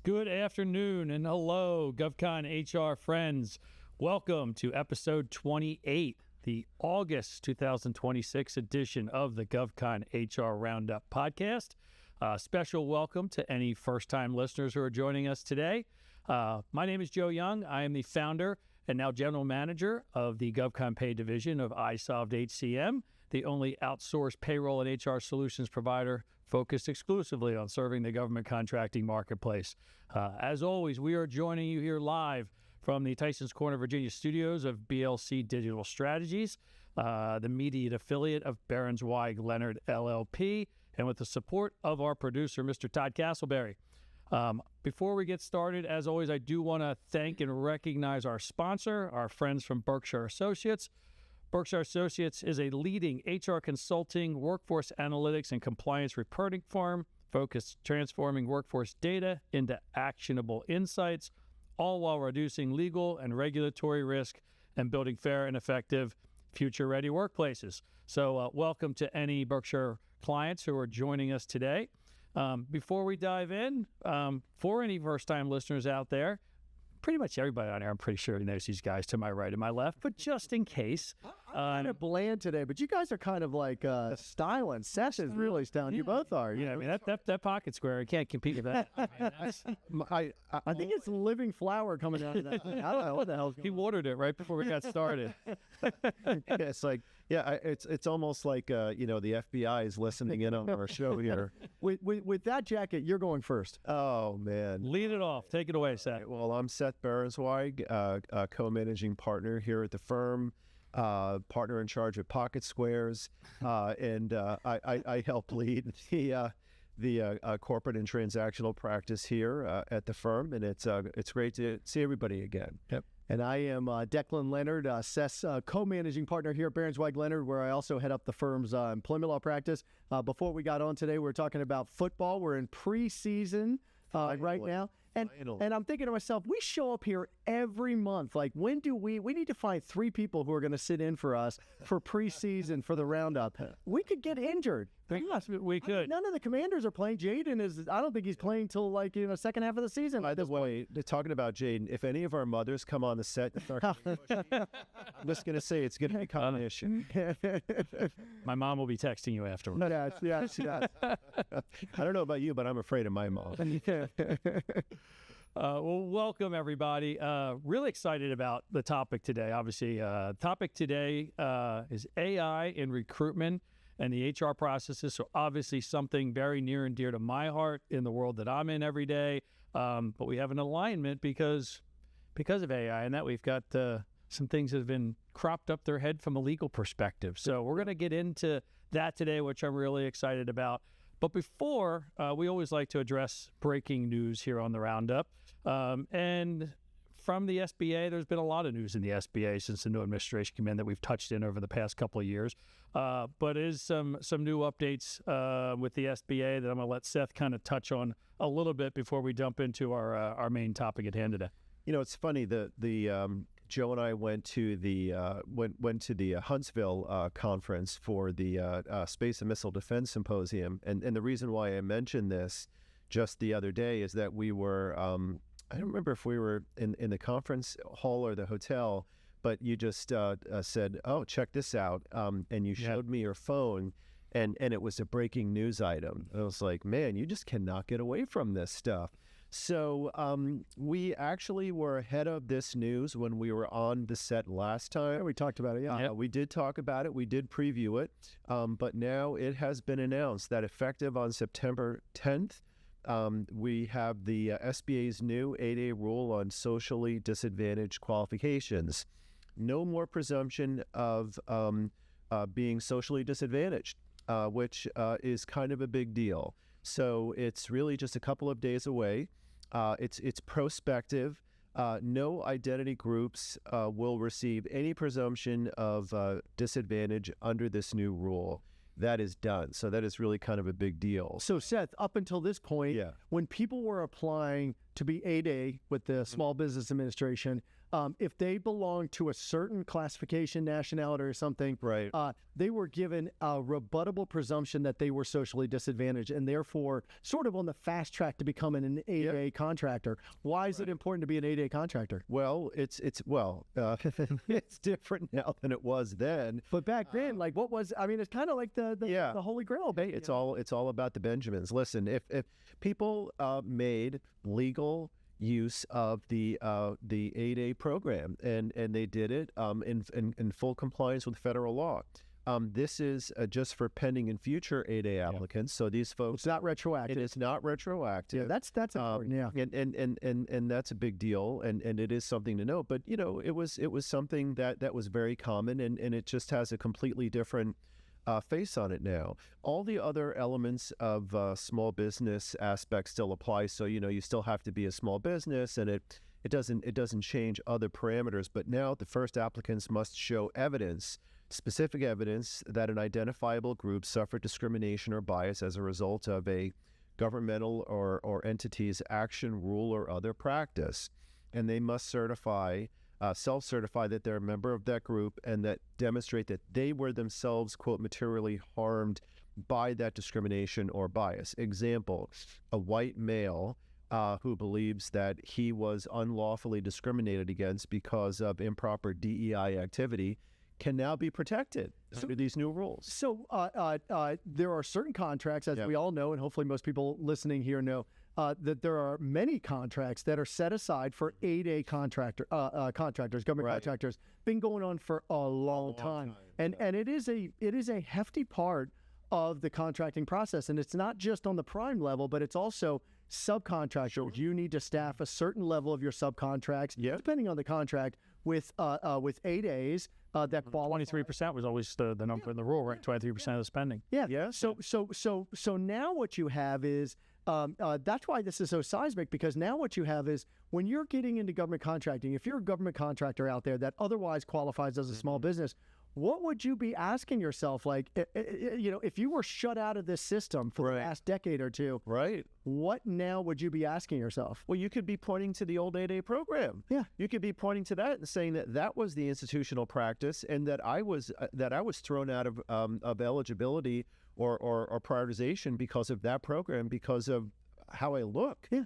Good afternoon and hello, GovCon HR friends. Welcome to episode 28, the August 2026 edition of the GovCon HR Roundup podcast. Special welcome to any first-time listeners who are joining us today. My name is Joe Young. I am the founder and now general manager of the GovConPay division of isolved HCM, the only outsourced payroll and HR solutions provider focused exclusively on serving the government contracting marketplace. As always, we are joining you here live from the Tysons Corner, Virginia studios of BLC Digital Strategies, the immediate affiliate of Berenzweig Leonard LLP, and with the support of our producer, Mr. Todd Castleberry. Before we get started, as always, I do want to thank and recognize our sponsor, our friends from Berkshire Associates. Berkshire Associates is a leading HR consulting, workforce analytics, and compliance reporting firm focused transforming workforce data into actionable insights, all while reducing legal and regulatory risk and building fair and effective future-ready workplaces. So welcome to any Berkshire clients who are joining us today. Before we dive in, for any first-time listeners out there, pretty much everybody on here, I'm pretty sure knows these guys to my right and my left, but just in case. I'm kind of bland today, but you guys are kind of like styling. Seth is really styling. You both are. Yeah, I mean, that pocket square, I can't compete with that. I think it's living flower coming out of that. I don't know what the hell's going on. He watered it right before we got started. It's like, it's almost like, the FBI is listening in on our show here. With that jacket, you're going first. Oh, man. Lead it off. Take it away, Seth. Well, I'm Seth Berenzweig, co-managing partner here at the firm, partner in charge of Pocket Squares, and I help lead the corporate and transactional practice here at the firm, and it's great to see everybody again. Yep. And I am Declan Leonard, Seth's co-managing partner here at Berenzweig Leonard, where I also head up the firm's employment law practice. Before we got on today, we were talking about football. We're in preseason right now. And I'm thinking to myself, we show up here every month. Like, when do we need to find 3 people who are going to sit in for us for preseason for the roundup. We could get injured. Yes, we could. None of the commanders are playing. Jaden I don't think he's playing till second half of the season. By the way, talking about Jaden, if any of our mothers come on the set and start getting mushy, I'm just going to say it's going to become an issue. My mom will be texting you afterwards. No, yes. I don't know about you, but I'm afraid of my mom. Well, welcome everybody. Really excited about the topic today. Obviously, topic today is AI in recruitment and the HR processes. So obviously something very near and dear to my heart in the world that I'm in every day. But we have an alignment because of AI, and that we've got some things that have been cropped up their head from a legal perspective. So we're going to get into that today, which I'm really excited about. But before, we always like to address breaking news here on the Roundup. And from the SBA, there's been a lot of news in the SBA since the new administration came in that we've touched in over the past couple of years. But is some new updates with the SBA that I'm going to let Seth kind of touch on a little bit before we jump into our main topic at hand today. It's funny, Joe and I went to the Huntsville conference for the Space and Missile Defense Symposium, and the reason why I mentioned this just the other day is that we were I don't remember if we were in the conference hall or the hotel, but you just said, "Oh, check this out," and you showed me your phone, and it was a breaking news item. I was like, "Man, you just cannot get away from this stuff." So we actually were ahead of this news when we were on the set last time. Yeah, we talked about it, yeah. We did talk about it. We did preview it. But now it has been announced that effective on September 10th, we have the SBA's new 8A rule on socially disadvantaged qualifications. No more presumption of being socially disadvantaged, which is kind of a big deal. So it's really just a couple of days away. It's prospective. No identity groups will receive any presumption of disadvantage under this new rule. That is done. So that is really kind of a big deal. So Seth, up until this point, when people were applying to be 8A with the Small Business Administration, if they belong to a certain classification, nationality, or something, Right. they were given a rebuttable presumption that they were socially disadvantaged and therefore sort of on the fast track to becoming an 8A contractor. Why is it important to be an 8A contractor? Well, it's different now than it was then. But back then, like what was, I mean, it's kind of like the Holy Grail. Hey, it's all about the Benjamins. Listen, if people made legal use of the 8A program and they did it in full compliance with federal law. This is just for pending and future 8A applicants. So these folks, it's not retroactive. It is not retroactive. Yeah, that's important. And that's a big deal, and it is something to note. But it was something that was very common, and it just has a completely different face on it now. All the other elements of small business aspects still apply. So you still have to be a small business, and it doesn't change other parameters. But now the first applicants must show specific evidence that an identifiable group suffered discrimination or bias as a result of a governmental or entity's action, rule, or other practice, and they must self-certify that they're a member of that group and that demonstrate that they were themselves, quote, materially harmed by that discrimination or bias. Example, a white male who believes that he was unlawfully discriminated against because of improper DEI activity can now be protected under these new rules. So there are certain contracts, as we all know, and hopefully most people listening here know, that there are many contracts that are set aside for 8A contractors, government contractors, been going on for a long time. And it is a hefty part of the contracting process. And it's not just on the prime level, but it's also subcontractors. Sure. You need to staff a certain level of your subcontracts, depending on the contract, with 8As that qualify. 23% was always the number in the rule, right? 23% of the spending. Yeah. So now what you have is, that's why this is so seismic, because now what you have is when you're getting into government contracting, if you're a government contractor out there that otherwise qualifies as a small business, what would you be asking yourself? Like, if you were shut out of this system for the last decade or two, what now would you be asking yourself? Well, you could be pointing to the old 8A program. Yeah. You could be pointing to that and saying that was the institutional practice, and that I was thrown out of eligibility or prioritization because of that program, because of how I look. Yeah.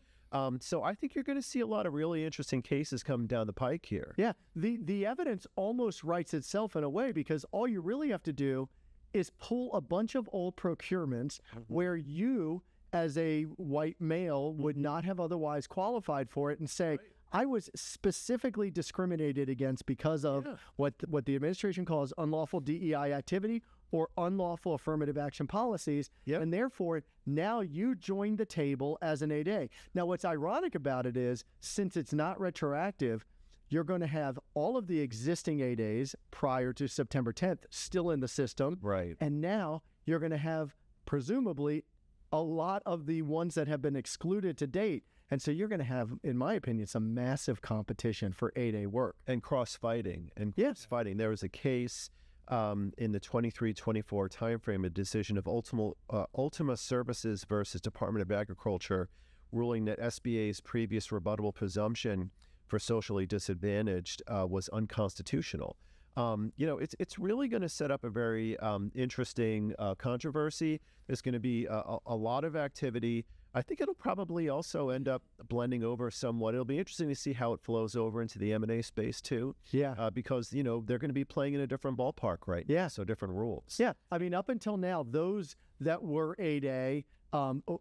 So I think you're going to see a lot of really interesting cases coming down the pike here. Yeah. The evidence almost writes itself in a way, because all you really have to do is pull a bunch of old procurements where you, as a white male, would not have otherwise qualified for it, and say, I was specifically discriminated against because of what the administration calls unlawful DEI activity or unlawful affirmative action policies, and therefore now you join the table as an 8A. Now, what's ironic about it is, since it's not retroactive, you're going to have all of the existing 8As prior to September 10th still in the system, and now you're going to have presumably a lot of the ones that have been excluded to date. And so you're going to have, in my opinion, some massive competition for 8A work. And cross-fighting. There was a case in the 23-24 timeframe, a decision of Ultima Services versus Department of Agriculture, ruling that SBA's previous rebuttable presumption for socially disadvantaged was unconstitutional. It's really going to set up a very interesting controversy. There's going to be a lot of activity. I think it'll probably also end up blending over somewhat. It'll be interesting to see how it flows over into the M&A space too. Because, they're going to be playing in a different ballpark so different rules. Yeah. I mean, up until now, those that were 8A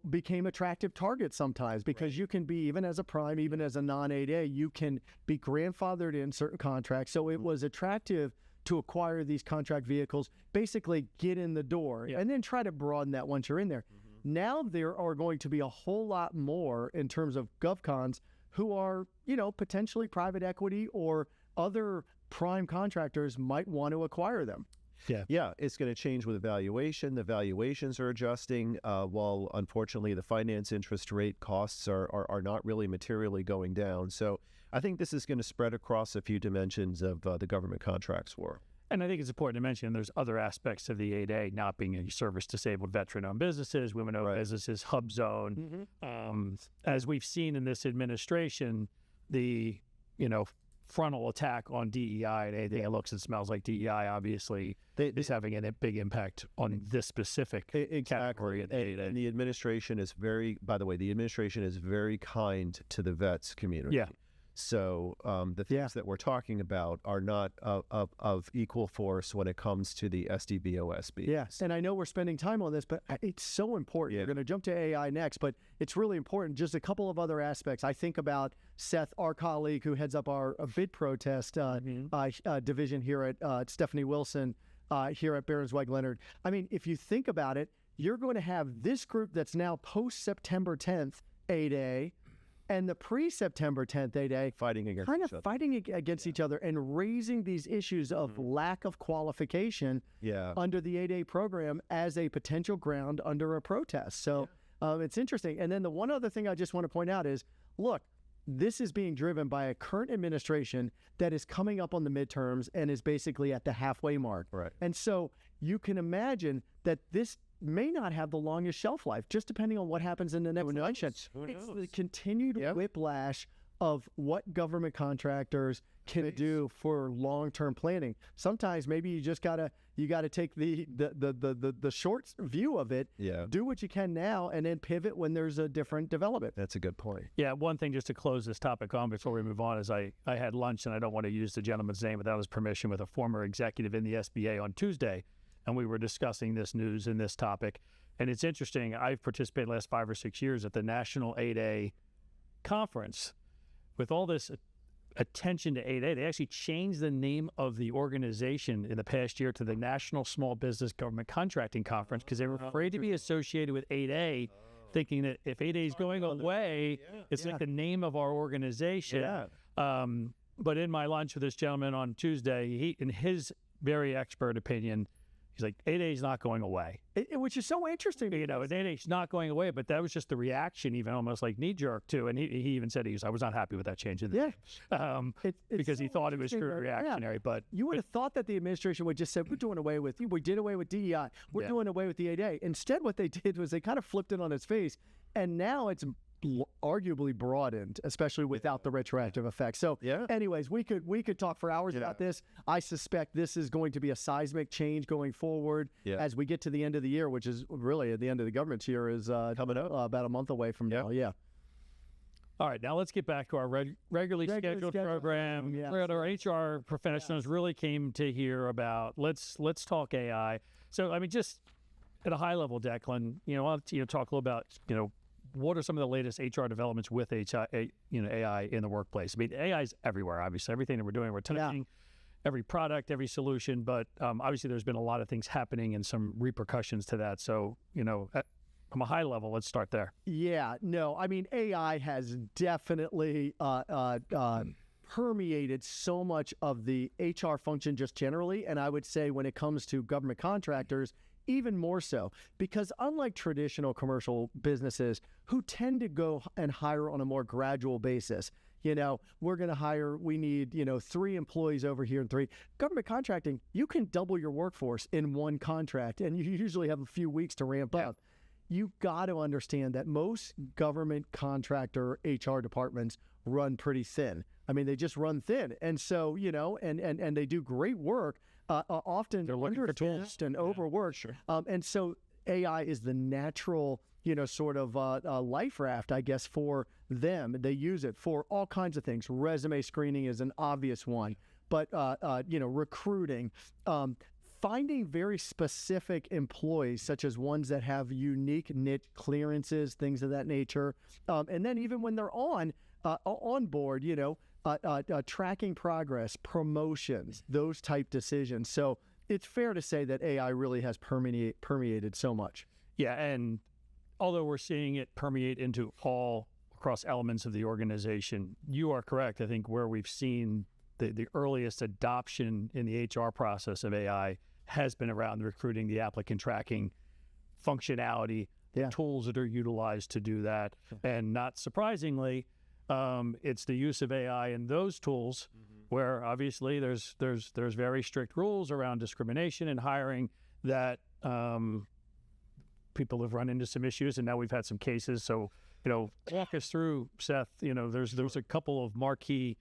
became attractive targets sometimes, because you can be, even as a prime, even as a non-8A, you can be grandfathered in certain contracts. So it was attractive to acquire these contract vehicles, basically get in the door, and then try to broaden that once you're in there. Now there are going to be a whole lot more in terms of GovCons who are, potentially private equity or other prime contractors might want to acquire them. Yeah, it's going to change with valuation. The valuations are adjusting, while unfortunately the finance interest rate costs are not really materially going down. So I think this is going to spread across a few dimensions of the government contracts war. And I think it's important to mention there's other aspects of the 8A not being a service-disabled veteran-owned businesses, women-owned businesses, hub zone. As we've seen in this administration, the frontal attack on DEI and anything that looks and smells like DEI, obviously, is having a big impact on this specific category. And the administration is by the way, the administration is very kind to the vets community. Yeah. So the things that we're talking about are not of equal force when it comes to the SDVOSB. Yes, and I know we're spending time on this, but it's so important. Yeah. We're going to jump to AI next, but it's really important. Just a couple of other aspects. I think about Seth, our colleague who heads up our bid protest division here at Stephanie Wilson here at Berenzweig Leonard. I mean, if you think about it, you're going to have this group that's now post-September 10th 8A and the pre-September 10th 8A fighting against kind each of other. fighting against each other and raising these issues of lack of qualification under the 8A program as a potential ground under a protest. So it's interesting. And then the one other thing I just want to point out is, look, this is being driven by a current administration that is coming up on the midterms and is basically at the halfway mark. Right. And so you can imagine that this may not have the longest shelf life, just depending on what happens in the next election. Who knows? It's the continued whiplash of what government contractors can do for long-term planning. Sometimes maybe you just gotta take the short view of it. Yeah. Do what you can now, and then pivot when there's a different development. That's a good point. Yeah, one thing just to close this topic on before we move on is I had lunch, and I don't want to use the gentleman's name without his permission, with a former executive in the SBA on Tuesday, and we were discussing this news and this topic. And it's interesting, I've participated the last 5 or 6 years at the National 8A conference. With all this attention to 8A, they actually changed the name of the organization in the past year to the National Small Business Government Contracting Conference, because they were afraid to be associated with 8A, thinking that if 8A is going away, it's like the name of our organization. But in my lunch with this gentleman on Tuesday, he, in his very expert opinion, he's like, 8A is not going away. Which is so interesting. You know, 8A is not going away, but that was just the reaction, even almost like knee-jerk, too. And he even said, I was not happy with that change in the name. Because so he thought it was true reactionary. But you would have thought that the administration would just say, we're doing away with, we did away with DEI, we're doing away with the 8A. Instead, what they did was they kind of flipped it on its face, and now it's arguably broadened, especially without the retroactive effect. So anyways, we could talk for hours about this. I suspect this is going to be a seismic change going forward as we get to the end of the year, which is really at the end of the government's year is coming up about a month away from now. All right, now let's get back to our regularly scheduled program. Where our HR professionals really came to hear about, let's talk AI. So, I mean, just at a high level, Declan, I'll talk a little about, what are some of the latest HR developments with AI in the workplace? I mean, AI is everywhere, obviously. Everything that we're doing, we're touching every product, every solution, but obviously there's been a lot of things happening and some repercussions to that. So, from a high level, let's start there. Yeah, no, I mean, AI has definitely permeated so much of the HR function just generally, and I would say when it comes to government contractors, even more so, because unlike traditional commercial businesses who tend to go and hire on a more gradual basis, we're going to hire, we need, 3 employees over here and 3. Government contracting, you can double your workforce in one contract, and you usually have a few weeks to ramp up. You've got to understand that most government contractor HR departments run pretty thin. I mean, they just run thin. And so, and they do great work, often they're looking for tools and overworked. And so AI is the natural, sort of life raft, I guess, for them. They use it for all kinds of things. Resume screening is an obvious one, but, recruiting, finding very specific employees, such as ones that have unique niche clearances, things of that nature. And then even when they're on board, tracking progress, promotions, those type decisions. So it's fair to say that AI really has permeated so much. Yeah, and although we're seeing it permeate into all across elements of the organization, you are correct. I think where we've seen the earliest adoption in the HR process of AI has been around the recruiting, the applicant tracking functionality, tools that are utilized to do that. And not surprisingly, it's the use of AI in those tools where obviously there's very strict rules around discrimination and hiring that people have run into some issues, and now we've had some cases. So, walk us through, Seth, there's a couple of marquee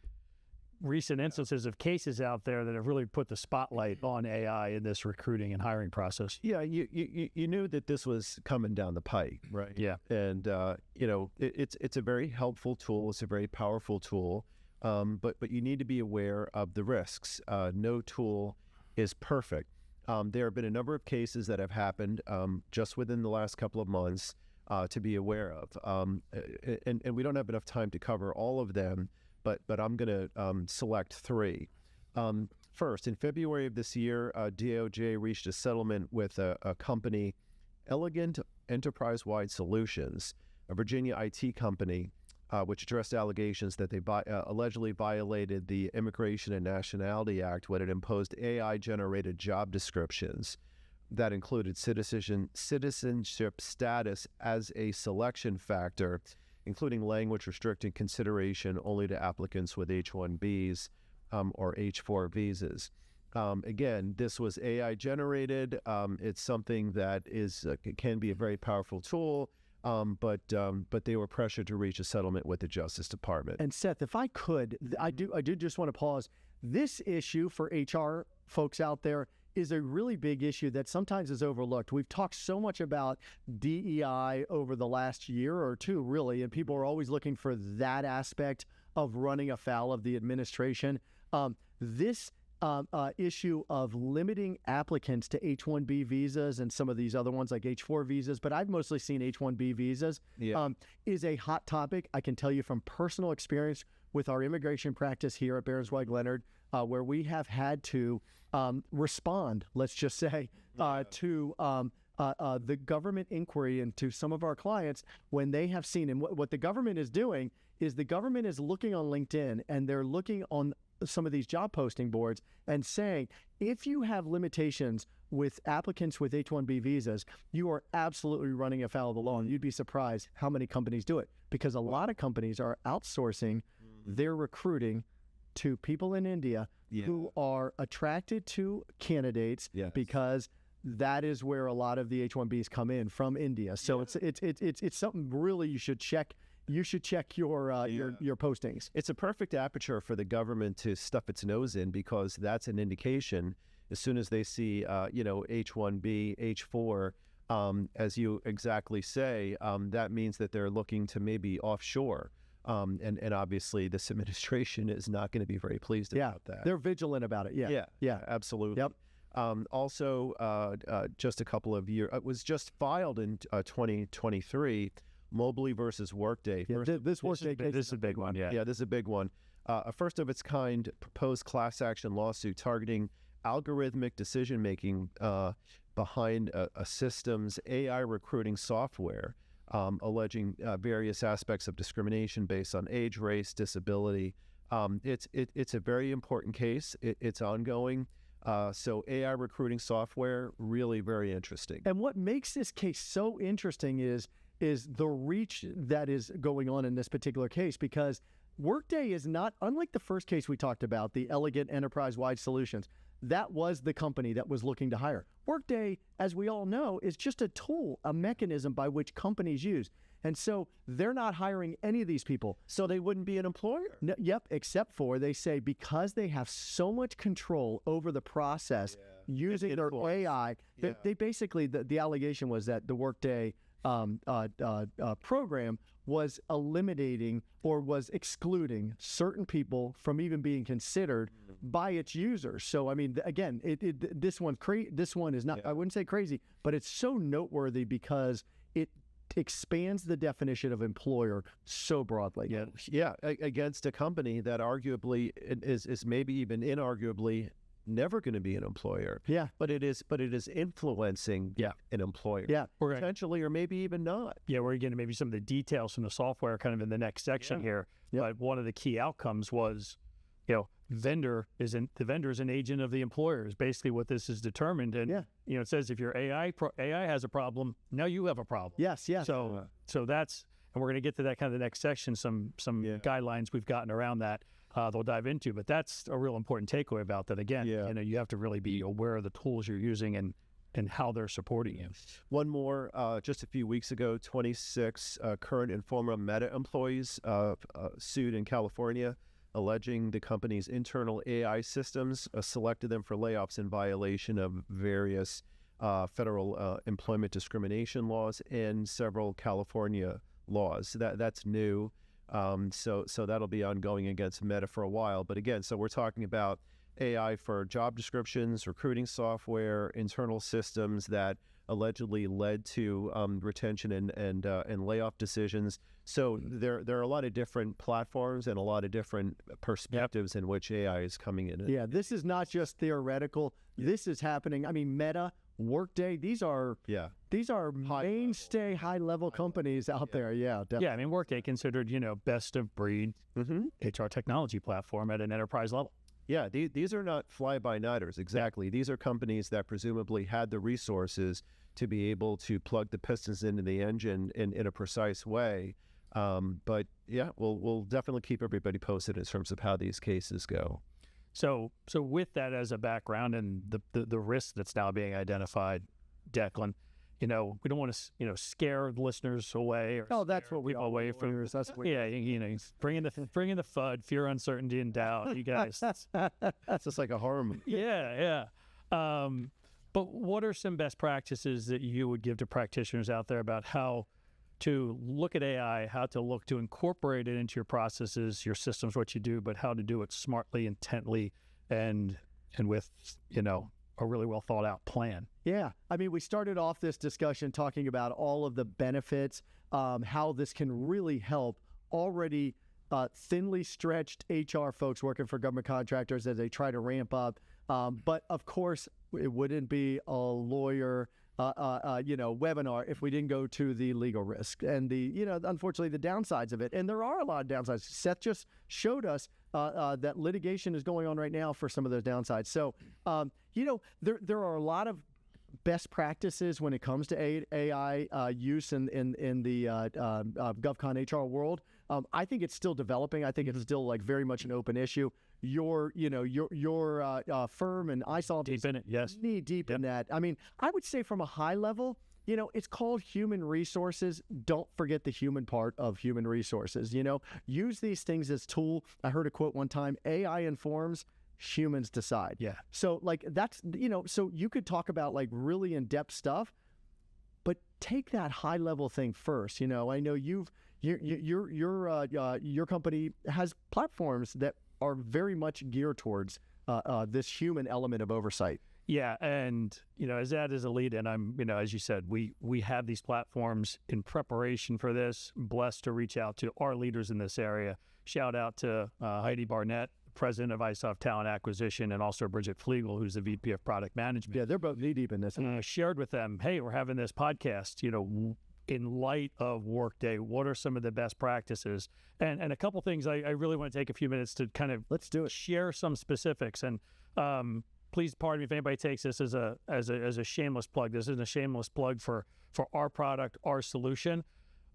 recent instances of cases out there that have really put the spotlight on AI in this recruiting and hiring process. Yeah, you knew that this was coming down the pike, right? Yeah. And it's a very helpful tool. It's a very powerful tool, but you need to be aware of the risks. No tool is perfect. There have been a number of cases that have happened just within the last couple of months to be aware of, and we don't have enough time to cover all of them. But I'm going to select three. First, in February of this year, DOJ reached a settlement with a company, Elegant Enterprise-Wide Solutions, a Virginia IT company, which addressed allegations that they allegedly violated the Immigration and Nationality Act when it imposed AI-generated job descriptions that included citizenship status as a selection factor, including language restricting consideration only to applicants with H-1Bs or H-4 visas. Again, this was AI generated. It's something that can be a very powerful tool, but they were pressured to reach a settlement with the Justice Department. And Seth, if I could, I do just want to pause. This issue for HR folks out there is a really big issue that sometimes is overlooked. We've talked so much about DEI over the last year or two, really, and people are always looking for that aspect of running afoul of the administration. This issue of limiting applicants to H-1B visas and some of these other ones like H-4 visas, but I've mostly seen H-1B visas, is a hot topic. I can tell you from personal experience with our immigration practice here at Berenzweig Leonard, where we have had to respond, let's just say, to the government inquiry and to some of our clients when they have seen, and what the government is doing is the government is looking on LinkedIn and they're looking on some of these job posting boards and saying, if you have limitations with applicants with H-1B visas, you are absolutely running afoul of the law. And you'd be surprised how many companies do it, because a lot of companies are outsourcing their recruiting to people in India who are attracted to candidates because that is where a lot of the H-1Bs come in from India. So it's something really you should check. You should check your postings. It's a perfect aperture for the government to stuff its nose in, because that's an indication. As soon as they see, H-1B, H-4, as you exactly say, that means that they're looking to maybe offshore. And obviously this administration is not going to be very pleased about that. They're vigilant about it. Yeah, absolutely. Yep. Also, just a couple of years, it was just filed in 2023, Mobley versus Workday. This is a big one. Yeah, this is a big one. A first of its kind proposed class action lawsuit targeting algorithmic decision making behind a system's AI recruiting software, alleging various aspects of discrimination based on age, race, disability. It's a very important case. It's ongoing. So AI recruiting software, really very interesting. And what makes this case so interesting is the reach that is going on in this particular case, because Workday is not, unlike the first case we talked about, the Elegant Enterprise-Wide Solutions, that was the company that was looking to hire. Workday, as we all know, is just a tool, a mechanism by which companies use. And so they're not hiring any of these people. So they wouldn't be an employer? No, except for, they say, because they have so much control over the process using their AI, they basically, the allegation was that the Workday program was eliminating or was excluding certain people from even being considered by its users. So, I mean, again, this one is not, I wouldn't say crazy, but it's so noteworthy because it expands the definition of employer so broadly. Against a company that arguably is maybe even inarguably never going to be an employer. But it is influencing an employer. Potentially, or maybe even not. We're getting maybe some of the details from the software kind of in the next section here. But one of the key outcomes was, the vendor is an agent of the employer is basically what this is determined. And it says if your AI has a problem, now you have a problem. Yes. So that's, and we're going to get to that kind of the next section, some guidelines we've gotten around that. They'll dive into, but that's a real important takeaway about that. Again, you have to really be aware of the tools you're using and how they're supporting you. One more, just a few weeks ago, 26 current and former Meta employees sued in California, alleging the company's internal AI systems selected them for layoffs in violation of various federal employment discrimination laws and several California laws. That's new. So that'll be ongoing against Meta for a while. But again, so we're talking about AI for job descriptions, recruiting software, internal systems that allegedly led to retention and layoff decisions. So there are a lot of different platforms and a lot of different perspectives in which AI is coming in. Yeah, this is not just theoretical. This is happening. I mean, Meta, Workday, these are mainstay high-level companies out there. Yeah, definitely. Yeah, I mean, Workday considered, best of breed HR technology platform at an enterprise level. Yeah, these are not fly-by-nighters, exactly. These are companies that presumably had the resources to be able to plug the pistons into the engine in a precise way. But yeah, we'll definitely keep everybody posted in terms of how these cases go. So with that as a background and the risk that's now being identified, Declan, we don't want to, scare the listeners away. Or that's what we all away from. That's what bringing the FUD, fear, uncertainty, and doubt. You guys, that's just like a horror movie. Yeah. But what are some best practices that you would give to practitioners out there about how to look at AI, how to look to incorporate it into your processes, your systems, what you do, but how to do it smartly, intently, and with a really well thought out plan? Yeah. I mean, we started off this discussion talking about all of the benefits, how this can really help already thinly stretched HR folks working for government contractors as they try to ramp up. But of course, it wouldn't be a lawyer webinar if we didn't go to the legal risk and the, unfortunately, the downsides of it. And there are a lot of downsides. Seth just showed us that litigation is going on right now for some of those downsides. So, there are a lot of best practices when it comes to AI use in the GovCon HR world. I think it's still developing. I think it's still very much an open issue. Your firm and isolved deep in it, yes, knee deep in that. I mean, I would say from a high level, it's called human resources. Don't forget the human part of human resources. Use these things as tool. I heard a quote one time: AI informs, humans decide. Yeah. So that's, so you could talk about really in-depth stuff, but take that high level thing first. I know your company has platforms that are very much geared towards this human element of oversight. Yeah, and as that is a lead, and I'm as you said, we have these platforms in preparation for this. Blessed to reach out to our leaders in this area. Shout out to Heidi Barnett, president of isolved Talent Acquisition, and also Bridget Flegel, who's the VP of Product Management. Yeah, they're both knee deep in this. And I shared with them, hey, we're having this podcast. In light of Workday, what are some of the best practices? And a couple things I really want to take a few minutes to kind of let's do it. Share some specifics. And please pardon me if anybody takes this as a shameless plug. This isn't a shameless plug for our product, our solution.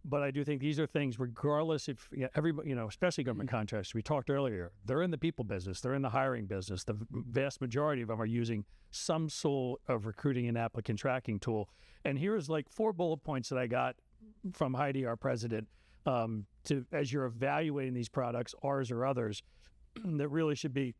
But I do think these are things, regardless if everybody, especially government contractors, we talked earlier, they're in the people business, they're in the hiring business. The vast majority of them are using some sort of recruiting and applicant tracking tool. And here's 4 bullet points that I got from Heidi, our president, as you're evaluating these products, ours or others, that really should be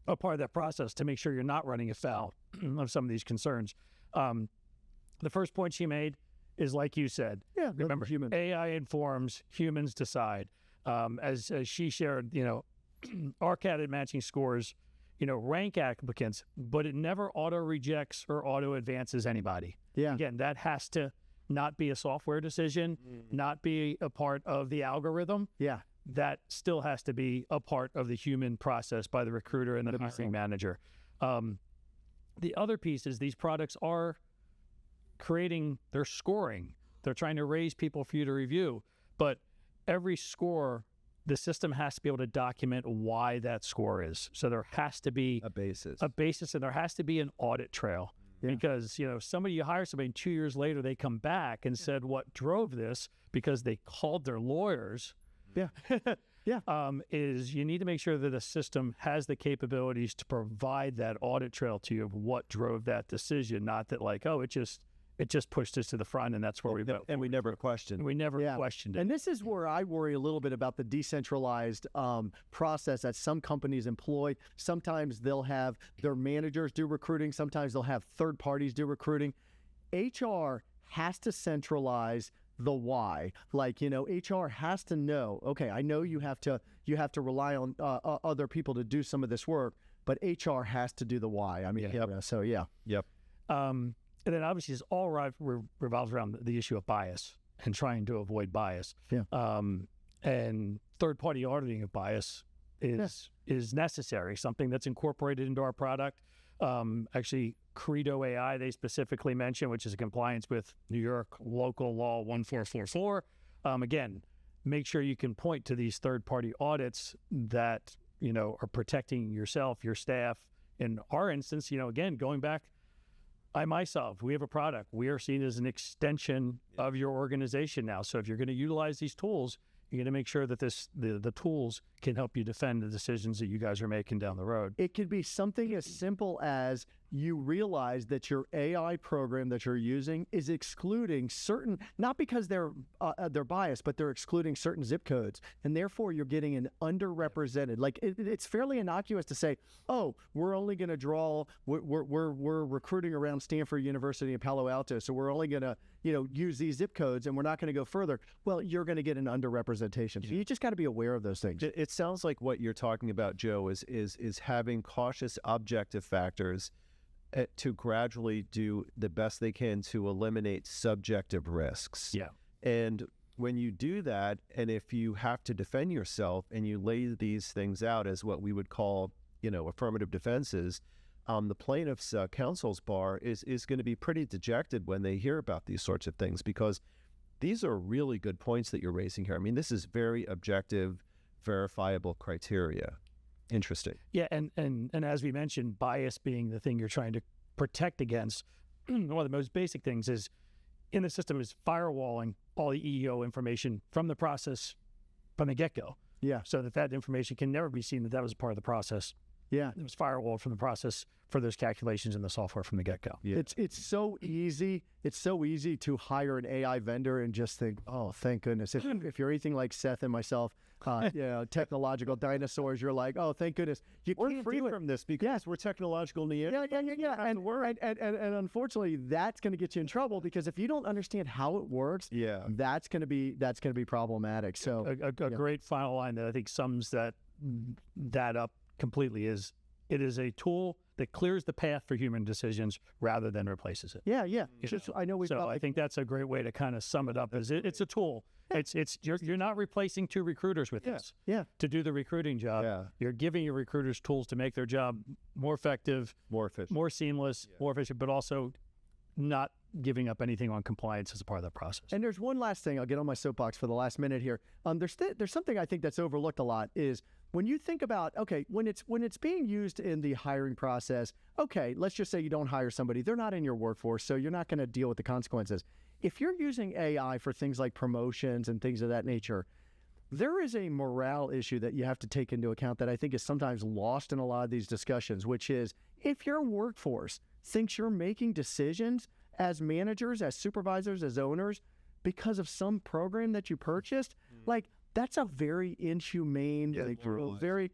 a part of that process to make sure you're not running afoul of some of these concerns. The first point she made is, like you said, remember, human. AI informs, humans decide. As she shared, our candidate matching scores, rank applicants, but it never auto rejects or auto advances anybody. Yeah. Again, that has to not be a software decision, not be a part of the algorithm. Yeah. That still has to be a part of the human process by the recruiter and the hiring manager. The other piece is these products are they're scoring. They're trying to raise people for you to review. But every score, the system has to be able to document why that score is. So there has to be a basis, and there has to be an audit trail. Yeah. Because, you hire somebody and 2 years later, they come back and said what drove this because they called their lawyers. Yeah. Yeah. Is you need to make sure that the system has the capabilities to provide that audit trail to you of what drove that decision, not that it just pushed us to the front, and that's where we went. And we never questioned. We never questioned it. And this is where I worry a little bit about the decentralized process that some companies employ. Sometimes they'll have their managers do recruiting. Sometimes they'll have third parties do recruiting. HR has to centralize the why. Like, HR has to know, okay, I know you have to rely on other people to do some of this work, but HR has to do the why. I mean, so yeah. Yep. And then obviously this all revolves around the issue of bias and trying to avoid bias. Yeah. And third-party auditing of bias is necessary, something that's incorporated into our product. Actually, Credo AI, they specifically mention, which is a compliance with New York Local Law 1444. Again, make sure you can point to these third-party audits that, are protecting yourself, your staff. In our instance, again, going back, isolved, we have a product. We are seen as an extension of your organization now. So if you're going to utilize these tools, you're going to make sure that the tools can help you defend the decisions that you guys are making down the road. It could be something as simple as you realize that your AI program that you're using is excluding certain, not because they're biased, but they're excluding certain zip codes, and therefore you're getting an underrepresented. Like it's fairly innocuous to say, oh, we're only going to draw. We're recruiting around Stanford University and Palo Alto, so we're only going to use these zip codes, and we're not going to go further. Well, you're going to get an underrepresentation. So you just got to be aware of those things. It sounds like what you're talking about, Joe, is having cautious objective factors to gradually do the best they can to eliminate subjective risks. Yeah. And when you do that, and if you have to defend yourself and you lay these things out as what we would call, affirmative defenses, the plaintiff's counsel's bar is going to be pretty dejected when they hear about these sorts of things, because these are really good points that you're raising here. I mean, this is very objective, verifiable criteria. Interesting. Yeah, and as we mentioned, bias being the thing you're trying to protect against, one of the most basic things is in the system is firewalling all the EEO information from the process from the get-go. Yeah. So that information can never be seen that was part of the process. Yeah. It was firewalled from the process for those calculations in the software from the get-go. Yeah. It's so easy. It's so easy to hire an AI vendor and just think, oh, thank goodness. If you're anything like Seth and myself, technological dinosaurs, you're like, oh, thank goodness. We're free from this because we're technological Neanderthals. Yeah. And unfortunately, that's going to get you in trouble, because if you don't understand how it works, that's going to be problematic. So a great final line that I think sums that up completely is, it is a tool that clears the path for human decisions rather than replaces it. Yeah. I know I think that's a great way to kind of sum it up. Is it's a tool. You're not replacing two recruiters with this. Yeah. To do the recruiting job. Yeah. You're giving your recruiters tools to make their job more effective, more efficient, more seamless, more efficient, but also not giving up anything on compliance as a part of that process. And there's one last thing. I'll get on my soapbox for the last minute here. There's something I think that's overlooked a lot is when you think about, okay, when it's being used in the hiring process, okay, let's just say you don't hire somebody. They're not in your workforce, so you're not going to deal with the consequences. If you're using AI for things like promotions and things of that nature, there is a morale issue that you have to take into account that I think is sometimes lost in a lot of these discussions, which is if your workforce thinks you're making decisions as managers, as supervisors, as owners, because of some program that you purchased, like that's a very inhumane, very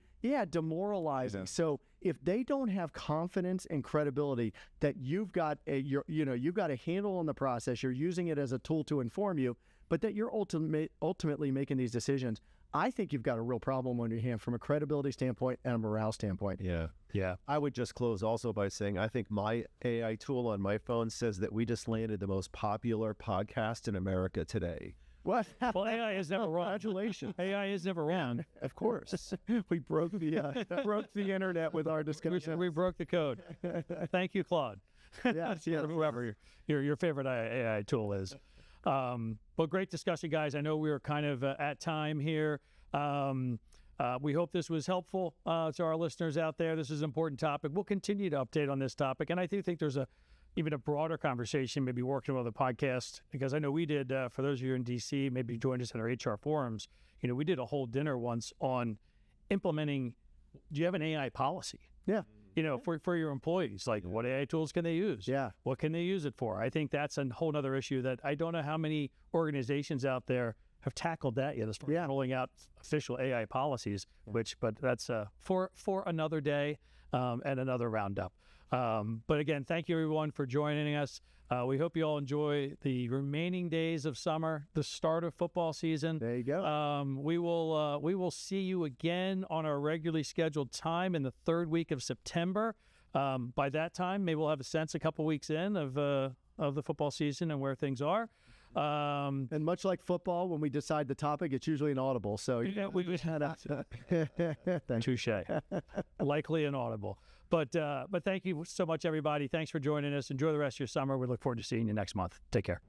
demoralizing. Yeah. So if they don't have confidence and credibility that you've got you've got a handle on the process, you're using it as a tool to inform you, but that you're ultimately making these decisions, I think you've got a real problem on your hand from a credibility standpoint and a morale standpoint. Yeah. I would just close also by saying I think my AI tool on my phone says that we just landed the most popular podcast in America today. What? Well, AI is never wrong. Congratulations. AI is never wrong. Of course. We broke the internet with our discussion. We broke the code. Thank you, Claude. Yes. Whoever your favorite AI tool is. But great discussion, guys. I know we were kind of at time here. We hope this was helpful to our listeners out there. This is an important topic. We'll continue to update on this topic. And I do think there's even a broader conversation, maybe working with a podcast, because I know we did, for those of you in DC, maybe joined us in our HR forums, we did a whole dinner once on implementing, do you have an AI policy? Yeah. for your employees, like what AI tools can they use? Yeah. What can they use it for? I think that's a whole other issue that I don't know how many organizations out there have tackled that yet as far as rolling out official AI policies, but that's for another day and another roundup. But again, thank you everyone for joining us. We hope you all enjoy the remaining days of summer, the start of football season. There you go. We will see you again on our regularly scheduled time in the third week of September. By that time, maybe we'll have a sense a couple weeks in of the football season and where things are. And much like football, when we decide the topic, it's usually an audible. So we would touche, likely an audible. But thank you so much, everybody. Thanks for joining us. Enjoy the rest of your summer. We look forward to seeing you next month. Take care.